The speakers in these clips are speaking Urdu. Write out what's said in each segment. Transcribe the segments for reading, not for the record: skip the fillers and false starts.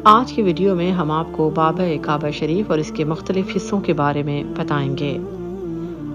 آج کی ویڈیو میں ہم آپ کو باب کعبہ شریف اور اس کے مختلف حصوں کے بارے میں بتائیں گے۔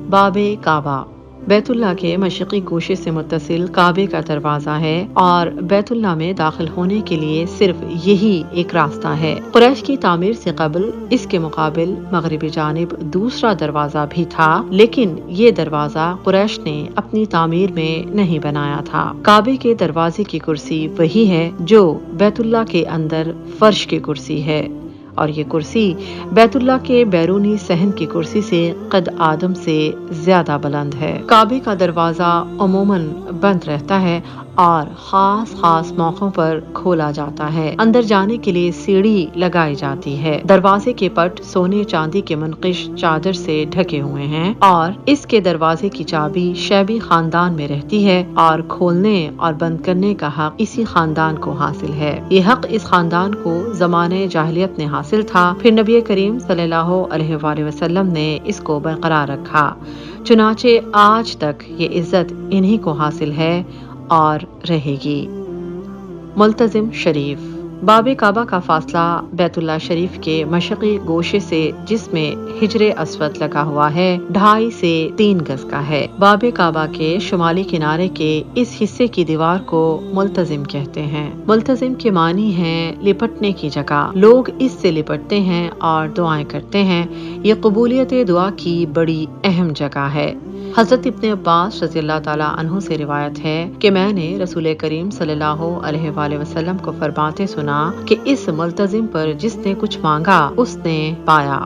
باب کعبہ بیت اللہ کے مشرقی گوشے سے متصل کعبے کا دروازہ ہے اور بیت اللہ میں داخل ہونے کے لیے صرف یہی ایک راستہ ہے۔ قریش کی تعمیر سے قبل اس کے مقابل مغربی جانب دوسرا دروازہ بھی تھا، لیکن یہ دروازہ قریش نے اپنی تعمیر میں نہیں بنایا تھا۔ کعبے کے دروازے کی کرسی وہی ہے جو بیت اللہ کے اندر فرش کی کرسی ہے، اور یہ کرسی بیت اللہ کے بیرونی صحن کی کرسی سے قد آدم سے زیادہ بلند ہے۔ کعبے کا دروازہ عموماً بند رہتا ہے اور خاص موقعوں پر کھولا جاتا ہے۔ اندر جانے کے لیے سیڑھی لگائی جاتی ہے۔ دروازے کے پٹ سونے چاندی کے منقش چادر سے ڈھکے ہوئے ہیں اور اس کے دروازے کی چابی شیبی خاندان میں رہتی ہے اور کھولنے اور بند کرنے کا حق اسی خاندان کو حاصل ہے۔ یہ حق اس خاندان کو زمانے جاہلیت نے حاصل تھا، پھر نبی کریم صلی اللہ علیہ وآلہ وسلم نے اس کو برقرار رکھا، چنانچہ آج تک یہ عزت انہی کو حاصل ہے اور رہے گی۔ ملتزم شریف باب کعبہ کا فاصلہ بیت اللہ شریف کے مشرقی گوشے سے، جس میں حجر اسود لگا ہوا ہے، 2.5 سے 3 گز کا ہے۔ باب کعبہ کے شمالی کنارے کے اس حصے کی دیوار کو ملتزم کہتے ہیں۔ ملتزم کے معنی ہے لپٹنے کی جگہ۔ لوگ اس سے لپٹتے ہیں اور دعائیں کرتے ہیں۔ یہ قبولیت دعا کی بڑی اہم جگہ ہے۔ حضرت ابن عباس رضی اللہ تعالیٰ عنہ سے روایت ہے کہ میں نے رسول کریم صلی اللہ علیہ وآلہ وسلم کو فرماتے سنا کہ اس ملتزم پر جس نے کچھ مانگا اس نے پایا۔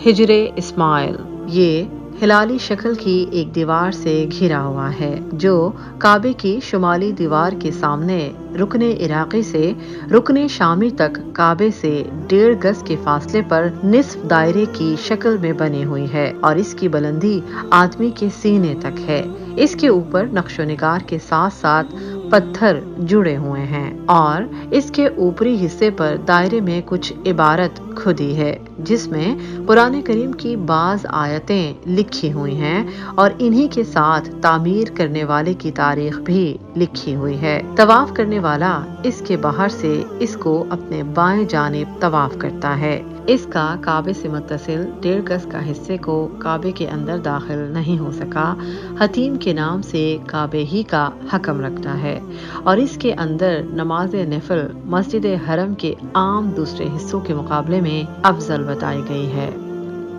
حجر اسماعیل یہ ہلالی شکل کی ایک دیوار سے گھرا ہوا ہے جو کعبے کی شمالی دیوار کے سامنے رکن عراقی سے رکن شامی تک کعبے سے 1.5 گز کے فاصلے پر نصف دائرے کی شکل میں بنی ہوئی ہے اور اس کی بلندی آدمی کے سینے تک ہے۔ اس کے اوپر نقش و نگار کے ساتھ ساتھ پتھر جڑے ہوئے ہیں اور اس کے اوپری حصے پر دائرے میں کچھ عبارت کھدی ہے جس میں قرآن کریم کی بعض آیتیں لکھی ہوئی ہیں اور انہی کے ساتھ تعمیر کرنے والے کی تاریخ بھی لکھی ہوئی ہے۔ طواف کرنے والا اس کے باہر سے اس کو اپنے بائیں جانب طواف کرتا ہے۔ اس کا کعبے سے متصل 1.5 گز کا حصے کو کعبے کے اندر داخل نہیں ہو سکا۔ حتیم کے نام سے کعبے ہی کا حکم رکھتا ہے اور اس کے اندر نماز نفل مسجد حرم کے عام دوسرے حصوں کے مقابلے میں افضل بتائی گئی ہے۔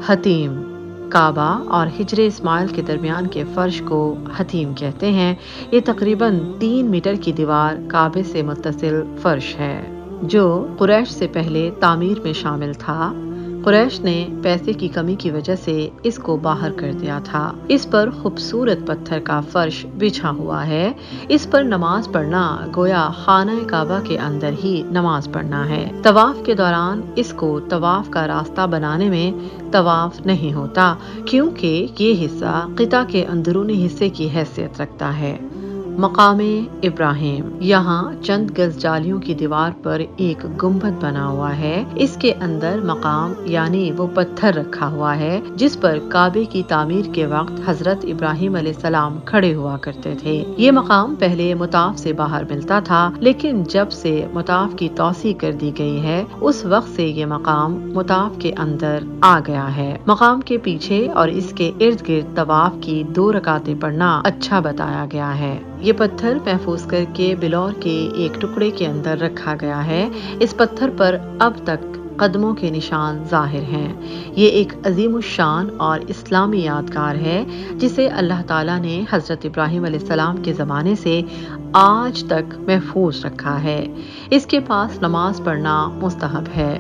حتیم کعبہ اور حجر اسماعیل کے درمیان کے فرش کو حتیم کہتے ہیں۔ یہ تقریباً 3 میٹر کی دیوار کعبے سے متصل فرش ہے جو قریش سے پہلے تعمیر میں شامل تھا۔ قریش نے پیسے کی کمی کی وجہ سے اس کو باہر کر دیا تھا۔ اس پر خوبصورت پتھر کا فرش بچھا ہوا ہے۔ اس پر نماز پڑھنا گویا خانہ کعبہ کے اندر ہی نماز پڑھنا ہے۔ طواف کے دوران اس کو طواف کا راستہ بنانے میں طواف نہیں ہوتا کیونکہ یہ حصہ قطع کے اندرونی حصے کی حیثیت رکھتا ہے۔ مقام ابراہیم یہاں چند گز جالیوں کی دیوار پر ایک گنبد بنا ہوا ہے۔ اس کے اندر مقام یعنی وہ پتھر رکھا ہوا ہے جس پر کعبے کی تعمیر کے وقت حضرت ابراہیم علیہ السلام کھڑے ہوا کرتے تھے۔ یہ مقام پہلے مطاف سے باہر ملتا تھا، لیکن جب سے مطاف کی توسیع کر دی گئی ہے اس وقت سے یہ مقام مطاف کے اندر آ گیا ہے۔ مقام کے پیچھے اور اس کے ارد گرد طواف کی 2 رکعتیں پڑھنا اچھا بتایا گیا ہے۔ یہ پتھر محفوظ کر کے بلور کے ایک ٹکڑے کے اندر رکھا گیا ہے۔ اس پتھر پر اب تک قدموں کے نشان ظاہر ہیں۔ یہ ایک عظیم الشان اور اسلامی یادگار ہے جسے اللہ تعالیٰ نے حضرت ابراہیم علیہ السلام کے زمانے سے آج تک محفوظ رکھا ہے۔ اس کے پاس نماز پڑھنا مستحب ہے۔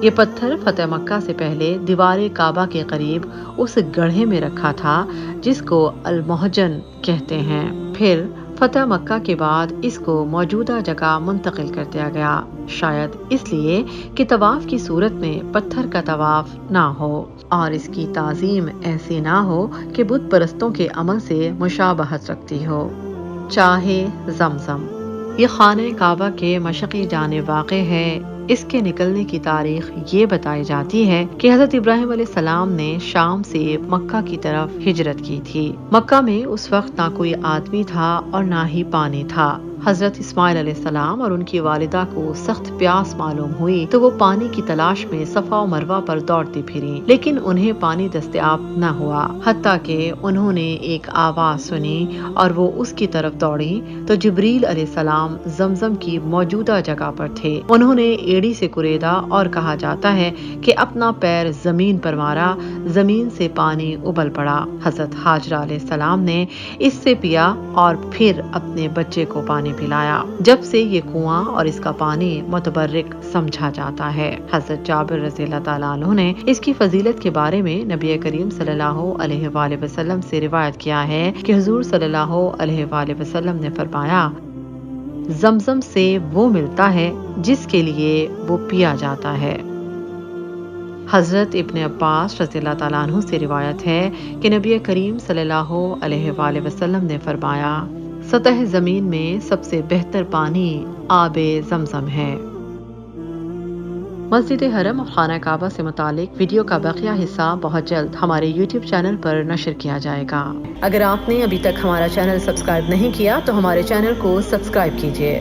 یہ پتھر فتح مکہ سے پہلے دیوار کعبہ کے قریب اس گڑھے میں رکھا تھا جس کو المہجن کہتے ہیں۔ پھر فتح مکہ کے بعد اس کو موجودہ جگہ منتقل کر دیا گیا، شاید اس لیے کہ طواف کی صورت میں پتھر کا طواف نہ ہو اور اس کی تعظیم ایسی نہ ہو کہ بت پرستوں کے عمل سے مشابہت رکھتی ہو۔ چاہ زمزم یہ خانہ کعبہ کے مشرقی جانب واقع ہے۔ اس کے نکلنے کی تاریخ یہ بتائی جاتی ہے کہ حضرت ابراہیم علیہ السلام نے شام سے مکہ کی طرف ہجرت کی تھی۔ مکہ میں اس وقت نہ کوئی آدمی تھا اور نہ ہی پانی تھا۔ حضرت اسماعیل علیہ السلام اور ان کی والدہ کو سخت پیاس معلوم ہوئی تو وہ پانی کی تلاش میں صفا و مروہ پر دوڑتی پھریں، لیکن انہیں پانی دستیاب نہ ہوا، حتیٰ کہ انہوں نے ایک آواز سنی اور وہ اس کی طرف دوڑی تو جبریل علیہ السلام زمزم کی موجودہ جگہ پر تھے۔ انہوں نے ایڑی سے کریدا اور کہا جاتا ہے کہ اپنا پیر زمین پر مارا، زمین سے پانی ابل پڑا۔ حضرت ہاجرہ علیہ السلام نے اس سے پیا اور پھر اپنے بچے کو پانی پلایا، جب سے یہ کنواں اور اس کا پانی متبرک سمجھا جاتا ہے۔ حضرت جابر رضی اللہ تعالیٰ عنہ نے اس کی فضیلت کے بارے میں نبی کریم صلی اللہ علیہ وآلہ وسلم سے روایت کیا ہے کہ حضور صلی اللہ علیہ وآلہ وسلم نے فرمایا، زمزم سے وہ ملتا ہے جس کے لیے وہ پیا جاتا ہے۔ حضرت ابن عباس رضی اللہ تعالیٰ عنہ سے روایت ہے کہ نبی کریم صلی اللہ علیہ وآلہ وسلم نے فرمایا، سطح زمین میں سب سے بہتر پانی آب زمزم ہے۔ مسجد حرم اور خانہ کعبہ سے متعلق ویڈیو کا بقیہ حصہ بہت جلد ہمارے یوٹیوب چینل پر نشر کیا جائے گا۔ اگر آپ نے ابھی تک ہمارا چینل سبسکرائب نہیں کیا تو ہمارے چینل کو سبسکرائب کیجیے۔